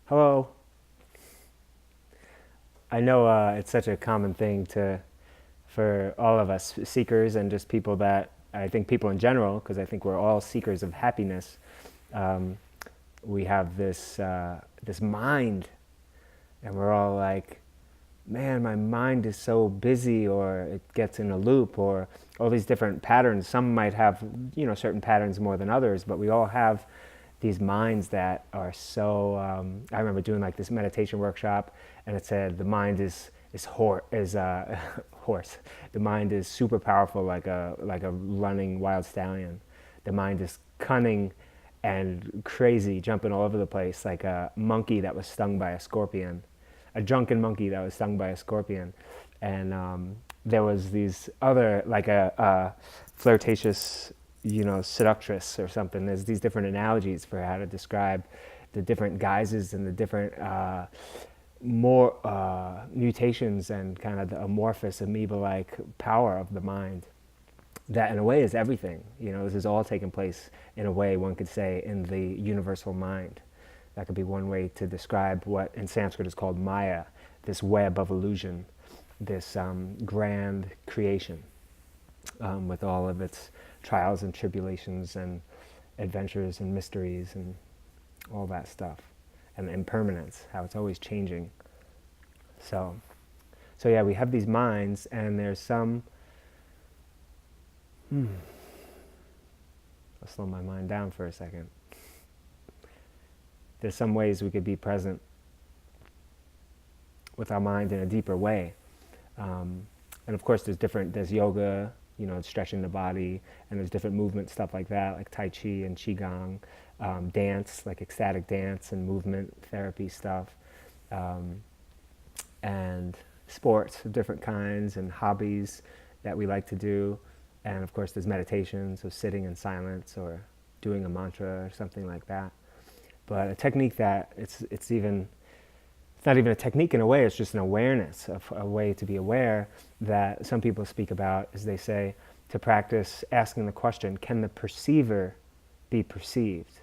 Hello. I know it's such a common thing for all of us seekers and just people that I think people in general, because I think we're all seekers of happiness. Um, we have this mind, and we're all like, man, my mind is so busy, or it gets in a loop, or all these different patterns. Some might have, certain patterns more than others, but we all have these minds that are so. I remember doing like this meditation workshop, and it said the mind is horse. The mind is super powerful, like a running wild stallion. The mind is cunning and crazy, jumping all over the place, like a monkey that was stung by a scorpion, a drunken monkey that was stung by a scorpion. And there was these other, like a flirtatious, seductress or something. There's these different analogies for how to describe the different guises and the different more mutations and kind of the amorphous amoeba-like power of the mind. That in a way is everything. This is all taking place in a way, one could say, in the universal mind. That could be one way to describe what in Sanskrit is called Maya, this web of illusion, this grand creation with all of its trials and tribulations and adventures and mysteries and all that stuff. And the impermanence, how it's always changing. So, so yeah, we have these minds, and there's some. I'll slow my mind down for a second. There's some ways we could be present with our mind in a deeper way. And of course, there's yoga, stretching the body, and there's different movement stuff like that, like Tai Chi and Qigong, dance, like ecstatic dance and movement therapy stuff, and sports of different kinds and hobbies that we like to do. And of course, there's meditation, so sitting in silence or doing a mantra or something like that. But a technique that it's not even a technique in a way, it's just an awareness, a way to be aware that some people speak about, as they say, to practice asking the question, can the perceiver be perceived?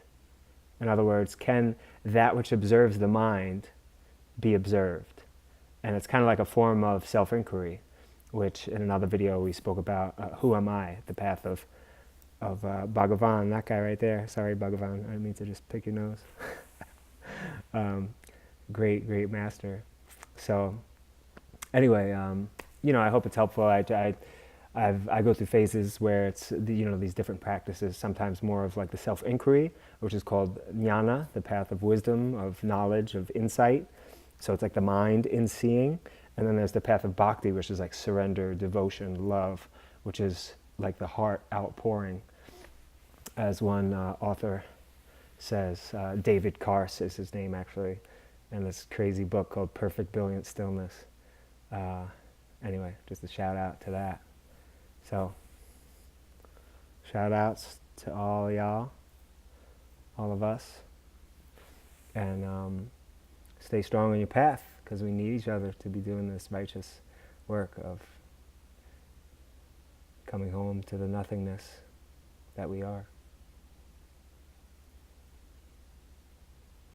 In other words, can that which observes the mind be observed? And it's kind of like a form of self-inquiry, which in another video we spoke about, who am I, the path of Bhagavan, that guy right there. Sorry, Bhagavan, I didn't mean to just pick your nose. Great master. So anyway, I hope it's helpful. I go through phases where it's these different practices. Sometimes more of like the self-inquiry, which is called jnana, the path of wisdom, of knowledge, of insight. So it's like the mind in seeing, and then there's the path of bhakti, which is like surrender, devotion, love, which is like the heart outpouring. As one author says, David Kars is his name actually, and this crazy book called Perfect Brilliant Stillness. Anyway, just a shout out to that. So, shout outs to all y'all, all of us, and stay strong on your path, because we need each other to be doing this righteous work of coming home to the nothingness that we are.